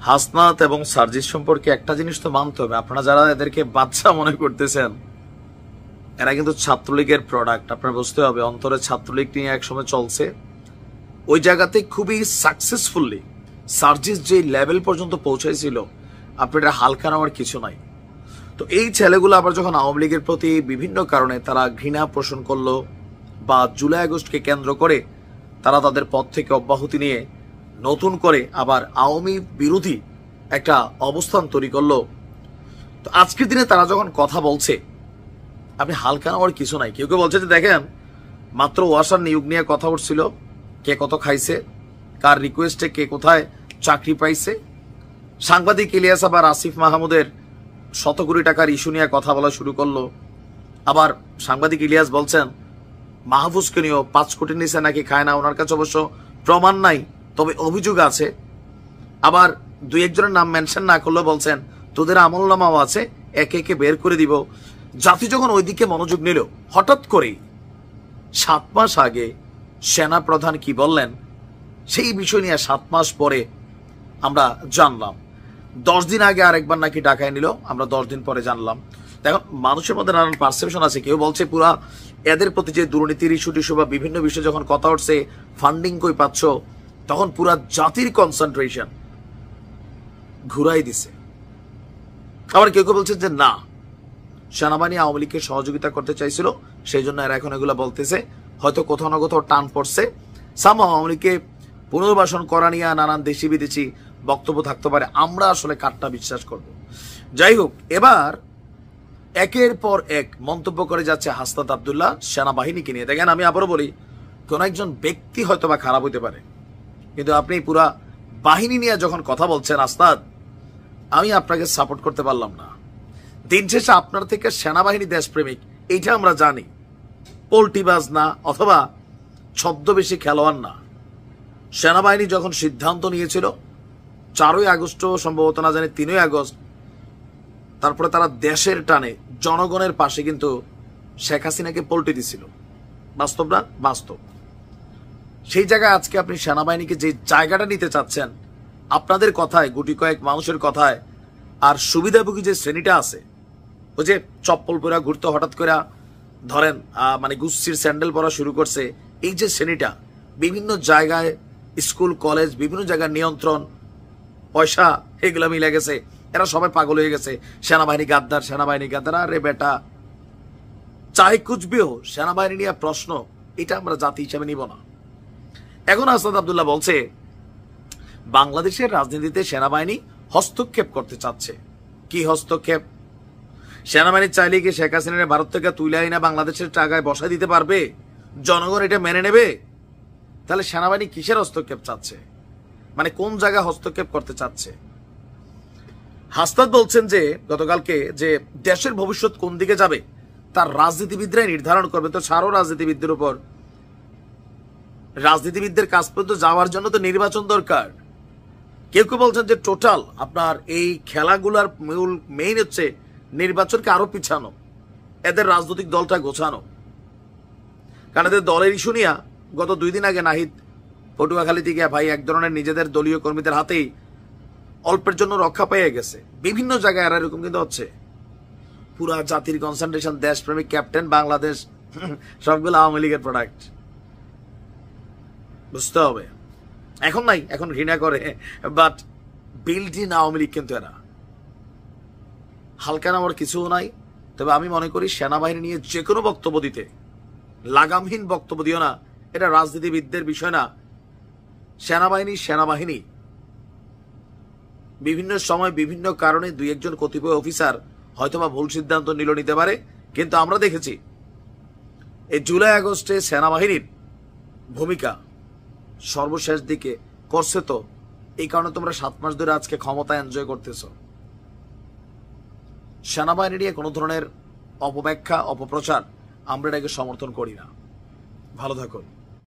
হাসনাত এবং সার্জিস সম্পর্কে একটা জিনিস তো মানতে হবে, আপনারা যারা এদেরকে বাচ্চা মনে করতেছেন এরা কিন্তু ছাত্রলীগের প্রোডাক্ট। আপনার বুঝতে হবে অন্তরে ছাত্রলীগ নিয়ে একসময় চলছে, ওই জায়গাতে খুবই সাকসেসফুলি সার্জিস যে লেভেল পর্যন্ত পৌঁছাইছিল, আপনার হালকা নেওয়ার কিছু নাই। তো এই ছেলেগুলো আবার যখন আওয়ামী লীগের প্রতি বিভিন্ন কারণে তারা ঘৃণা পোষণ করলো বা জুলাই আগস্টকে কেন্দ্র করে তারা তাদের পদ থেকে অব্যাহতি নিয়ে নতুন করে আবার আওয়ামী বিরোধী একটা অবস্থান তৈরি করলো, তো আজকের দিনে তারা যখন কথা বলছে আপনি হালকা নেওয়ার কিছু নাই। কেউ কেউ বলছে যে দেখেন মাত্র ওয়াসার নিয়োগ নিয়ে কথা উঠছিল, কে কত খাইছে, কার রিকোয়েস্টে কে কোথায় চাকরি পাইছে। সাংবাদিক ইলিয়াস আবার আসিফ মাহমুদের শত কোটি টাকার ইস্যু নিয়ে কথা বলা শুরু করলো। আবার সাংবাদিক ইলিয়াস বলছেন মাহফুজকে নিয়েও 5 কোটির নিচে নাকি খায় না, ওনার কাছে অবশ্য প্রমাণ নাই, তবে অভিযোগ আছে। আবার 2-1 জনের নাম মেনশন না করলেও বলছেন তোদের আমলনামাও আছে, একে একে বের করে দিব। জাতি যখন ওইদিকে মনোযোগ নিল, হঠাৎ করেই 7 মাস আগে সেনা প্রধান কি বললেন সেই বিষয় নিয়ে 7 মাস পরে আমরা জানলাম। 10 দিন আগে আরেকবার নাকি ডাকায় নিল, আমরা 10 দিন পরে জানলাম। এখন মানুষের মধ্যে নানান পারসেপশন আছে, কেউ বলছে পুরা এদের প্রতি যে দুর্নীতির ইস্যু টিস্যু বা বিভিন্ন বিষয়ে যখন কথা উঠছে ফান্ডিং কই পাচ্ছ, তখন পুরা জাতির কনসেন্ট্রেশন ঘুরাই দিছে। আবার কেউ কেউ বলছে যে না, সেনাবাহিনী আওয়ামী লীগকে সহযোগিতা করতে চাইছিল, সেই জন্য এরা এখন এগুলো বলতেছে। হয়তো কোথাও না কোথাও টান পড়ছে, সাম আওয়ামী লীগকে পুনর্বাসন করা নিয়ে নানান দেশি বিদেশি বক্তব্য থাকতে পারে, আমরা আসলে কারটা বিশ্বাস করব। যাই হোক, এবার একের পর এক মন্তব্য করে যাচ্ছে হাসনাত আব্দুল্লাহ সেনাবাহিনীকে নিয়ে। দেখেন আমি আবারও বলি, কোন একজন ব্যক্তি হয়তো বা খারাপ হইতে পারে, কিন্তু আপনি পুরা বাহিনী নিয়ে যখন কথা বলছেন হাসনাত, আমি আপনাকে সাপোর্ট করতে পারলাম না। দিন শেষে আপনার থেকে সেনাবাহিনী দেশপ্রেমিক এইটা আমরা জানি, পোল্টিবাজ না অথবা ছদ্মবেশী খেলোয়াড় না। সেনাবাহিনী যখন সিদ্ধান্ত নিয়েছিল 4ই আগস্ট সম্ভবত, না জানি 3ই আগস্ট, তারপরে তারা দেশের টানে জনগণের পাশে কিন্তু শেখ হাসিনাকে পল্টি দিছিল। বাস্তব না? বাস্তব। সেই জায়গায় আজকে আপনি সেনাবাহিনীকে যে জায়গাটা নিতে চাচ্ছেন, আপনাদের কথায়, গুটি কয়েক মানুষের কথায়, আর সুবিধাভোগী যে শ্রেণীটা আছে, ওই যে চপ্পল পরা ঘুরতে হঠাৎ করে ধরেন মানে গুচ্ছির স্যান্ডেল পরা শুরু করছে, এই যে শ্রেণীটা বিভিন্ন জায়গায় স্কুল কলেজ বিভিন্ন জায়গায় নিয়ন্ত্রণ পয়সা এগুলো মিলে গেছে, এরা সবাই পাগল হয়ে গেছে সেনাবাহিনী গাদ্দার, সেনাবাহিনী গাদ্দার। আরে বেটা, চাই কুচবিও সেনাবাহিনী নিয়ে প্রশ্ন, এটা আমরা জাতি হিসাবে নিব না। এখন হাসনাত আব্দুল্লাহ বলছে বাংলাদেশের রাজনীতিতে সেনাবাহিনী হস্তক্ষেপ করতে চাচ্ছে। কি হস্তক্ষেপ? সেনাবাহিনী চাইলে কি শেখ হাসিনার ভারত থেকে তুলে আইনা বাংলাদেশের টাকায় বসায় দিতে পারবে? জনগণ এটা মেনে নেবে? তাহলে সেনাবাহিনী কিসের হস্তক্ষেপ চাচ্ছে, মানে কোন জায়গায় হস্তক্ষেপ করতে চাচ্ছে? হাসনাত বলছেন যে গতকালকে যে দেশের ভবিষ্যৎ কোন দিকে যাবে তার রাজনীতিবিদরাই নির্ধারণ করবে। তো ছাড়ো রাজনীতিবিদদের উপর, রাজনীতিবিদদের কাজ পর্যন্ত যাওয়ার জন্য তো নির্বাচন দরকার। কেউ কেউ বলছেন যে টোটাল আপনার এই খেলাগুলার মূল মেইন হচ্ছে নির্বাচনকে আরো পিছানো, এদের রাজনৈতিক দলটা গোছানো। কারণ এদের দলের ইস্যু নিয়ে গত 2 দিন আগে নাহিদ পটুয়াখালী থেকে ভাই এক ধরনের নিজেদের দলীয় কর্মীদের হাতেই অল্পের জন্য রক্ষা পেয়ে গেছে। বিভিন্ন জায়গায় আর এরকম কিন্তু হচ্ছে। পুরা জাতির কনসেন্ট্রেশন, দেশপ্রেমিক ক্যাপ্টেন বাংলাদেশ, সবগুলো আওয়ামী লীগের প্রোডাক্ট। বুঝতে হবে, এখন নাই, এখন ঘৃণা করে, but build in Awami League কিন্তু এরা। হালকা নামার কিছু নাই। তবে আমি মনে করি সেনাবাহিনী নিয়ে যে কোনো বক্তব্য দিতে লাগামহীন বক্তব্য দিও না, এটা রাজনীতিবিদদের বিষয় না। সেনাবাহিনী বিভিন্ন সময় বিভিন্ন কারণে 2-1 জন কতিপয় অফিসার হয়তোবা ভুল সিদ্ধান্ত নিতে পারে, কিন্তু আমরা দেখেছি এই জুলাই আগস্টে সেনাবাহিনীর ভূমিকা সর্বশেষ দিকে করছে। তো এই কারণে তোমরা 7 মাস ধরে আজকে ক্ষমতা এনজয় করতেছ। সেনাবাহিনী নিয়ে কোনো ধরনের অপব্যাখ্যা, অপপ্রচার আমরা এটাকে সমর্থন করি না। ভালো থাকুন।